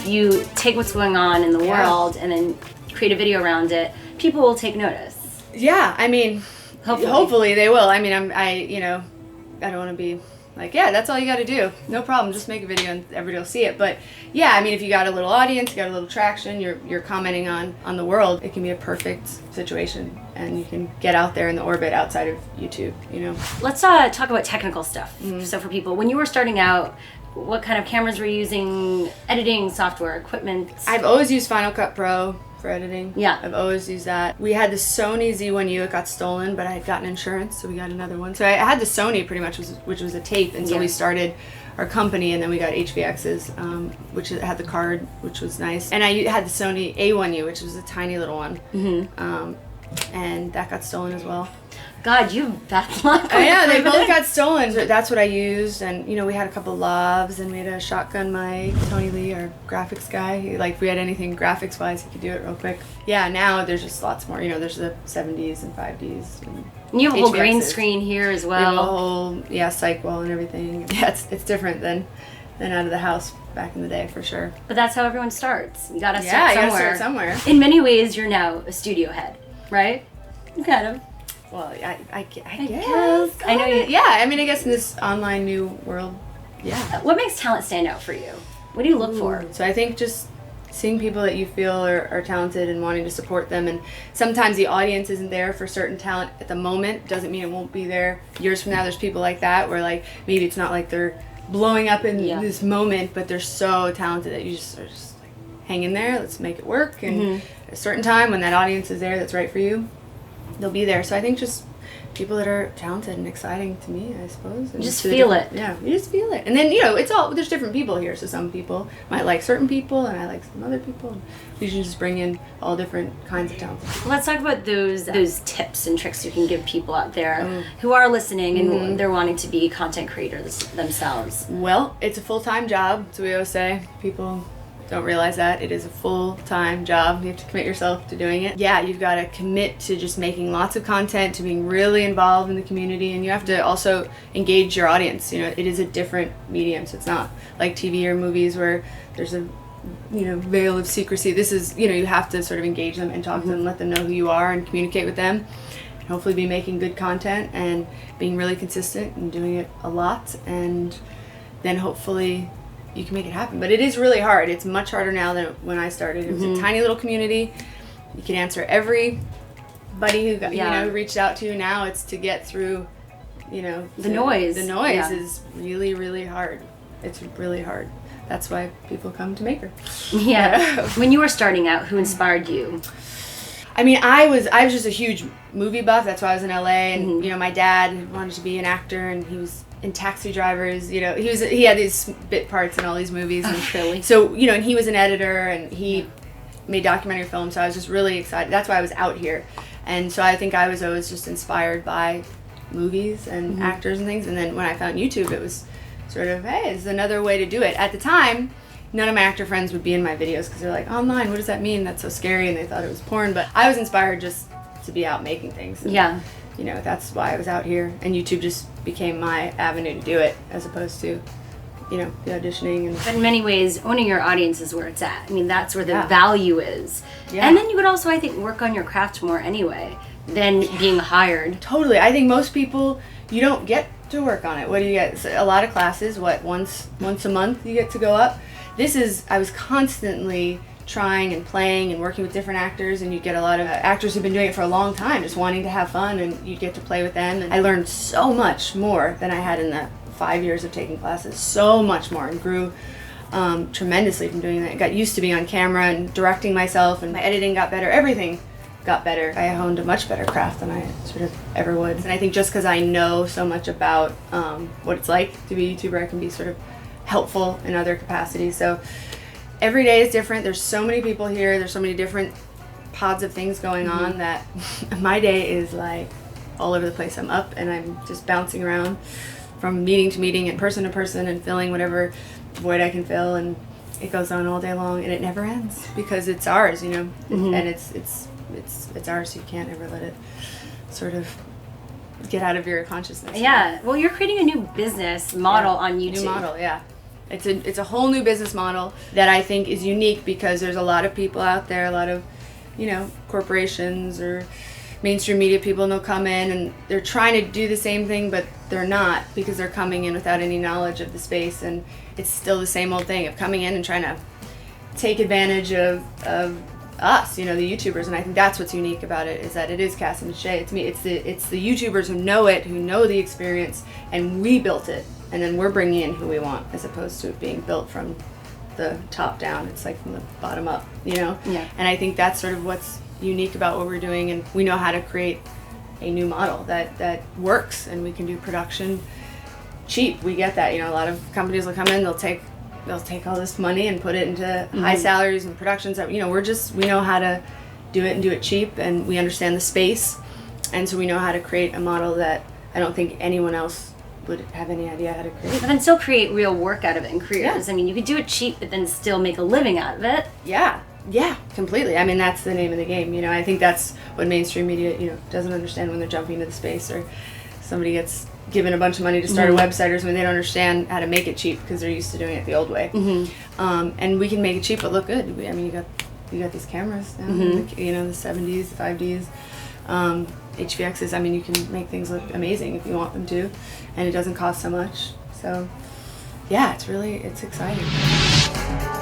you take what's going on in the world and then create a video around it, people will take notice. Yeah, I mean, hopefully they will. I mean, I don't want to be like, yeah, that's all you got to do. No problem. Just make a video and everybody will see it. But yeah, I mean, if you got a little audience, you got a little traction, you're commenting on the world, it can be a perfect situation, and you can get out there in the orbit outside of YouTube, you know. Let's talk about technical stuff. So for people, when you were starting out, what kind of cameras were you using, editing software, equipment? I've always used Final Cut Pro for editing. Yeah. I've always used that. We had the Sony Z1U, it got stolen, but I had gotten insurance, so we got another one. So I had the Sony pretty much, which was a tape until we started our company, and then we got HVXs, which had the card, which was nice. And I had the Sony A1U, which was a tiny little one. And that got stolen as well. God, you have bad luck. I know, they both got stolen. That's what I used, and you know, we had a couple lavs, and we had a shotgun mic. Tony Lee, our graphics guy, if we had anything graphics wise, he could do it real quick. Yeah, now there's just lots more. You know, there's the 70s and 5Ds. And you have a whole green screen here as well. We have a whole psych wall and everything. Yeah, it's different than out of the house back in the day, for sure. But that's how everyone starts. You gotta start somewhere. In many ways, you're now a studio head, right? Kind of. Well, I guess. I know you. Yeah, I mean, I guess in this online new world, yeah. What makes talent stand out for you? What do you look for? So I think just seeing people that you feel are talented and wanting to support them. And sometimes the audience isn't there for certain talent at the moment. Doesn't mean it won't be there years from now. There's people like that where, like, maybe it's not like they're blowing up in this moment, but they're so talented that you just are just like, hang in there, let's make it work. And at a certain time when that audience is there that's right for you, they'll be there. So I think just people that are talented and exciting to me, I suppose. And just feel it. Yeah, you just feel it. And then, you know, there's different people here. So some people might like certain people and I like some other people. And we should just bring in all different kinds of talent. Let's talk about those tips and tricks you can give people out there who are listening and they're wanting to be content creators themselves. Well, it's a full-time job, so we always say. People don't realize that. It is a full-time job. You have to commit yourself to doing it. Yeah, you've got to commit to just making lots of content, to being really involved in the community, and you have to also engage your audience. You know, it is a different medium, so it's not like TV or movies where there's a veil of secrecy. This is, you have to sort of engage them and talk to them, let them know who you are and communicate with them. And hopefully be making good content and being really consistent and doing it a lot, and then hopefully you can make it happen. But it is really hard. It's much harder now than when I started. It was a tiny little community. You can answer everybody who reached out to you. Now it's to get through, the noise. The noise is really, really hard. It's really hard. That's why people come to Maker. Yeah. When you were starting out, who inspired you? I mean, I was just a huge movie buff. That's why I was in LA, and my dad wanted to be an actor, and he was in Taxi Drivers. He had these bit parts in all these movies. And really? So and he was an editor, and he made documentary films. So I was just really excited. That's why I was out here, and so I think I was always just inspired by movies and actors and things. And then when I found YouTube, it was sort of, hey, it's another way to do it. At the time, none of my actor friends would be in my videos because they're like, online, what does that mean? That's so scary, and they thought it was porn. But I was inspired just to be out making things. And, that's why I was out here, and YouTube just became my avenue to do it, as opposed to, the auditioning. But in many ways, owning your audience is where it's at. I mean, that's where the value is. Yeah. And then you would also, I think, work on your craft more anyway than being hired. Totally. I think most people, you don't get to work on it. What do you get? A lot of classes, once a month you get to go up. I was constantly trying and playing and working with different actors, and you get a lot of actors who've been doing it for a long time, just wanting to have fun, and you get to play with them. And I learned so much more than I had in the 5 years of taking classes, so much more, and grew tremendously from doing that. I got used to being on camera and directing myself, and my editing got better, everything got better. I honed a much better craft than I sort of ever would. And I think just because I know so much about what it's like to be a YouTuber, I can be sort of helpful in other capacities. So every day is different. There's so many people here. There's so many different pods of things going on that my day is like all over the place. I'm up and I'm just bouncing around from meeting to meeting and person to person and filling whatever void I can fill, and it goes on all day long, and it never ends because it's ours, and it's ours. So you can't ever let it sort of get out of your consciousness. Yeah. Well, you're creating a new business model on YouTube. New model, yeah. It's a whole new business model that I think is unique because there's a lot of people out there, a lot of, corporations or mainstream media people, and they'll come in and they're trying to do the same thing, but they're not, because they're coming in without any knowledge of the space, and it's still the same old thing of coming in and trying to take advantage of us, the YouTubers. And I think that's what's unique about it, is that it is Cass and Shay. It's me. It's the YouTubers who know it, who know the experience, and we built it, and then we're bringing in who we want, as opposed to it being built from the top down. It's like from the bottom up, Yeah. And I think that's sort of what's unique about what we're doing, and we know how to create a new model that works, and we can do production cheap. We get that. A lot of companies will come in, they'll take all this money and put it into high salaries and productions that, we know how to do it and do it cheap, and we understand the space, and so we know how to create a model that I don't think anyone else would have any idea how to create. But then still create real work out of it in careers. Yeah. I mean, you could do it cheap, but then still make a living out of it. Yeah, completely. I mean, that's the name of the game. I think that's what mainstream media, doesn't understand when they're jumping into the space, or somebody gets given a bunch of money to start a website or something. They don't understand how to make it cheap because they're used to doing it the old way. And we can make it cheap but look good. I mean, you got these cameras now, the 70s, the 5Ds, HVXs. I mean, you can make things look amazing if you want them to, and it doesn't cost so much. So, yeah, it's exciting.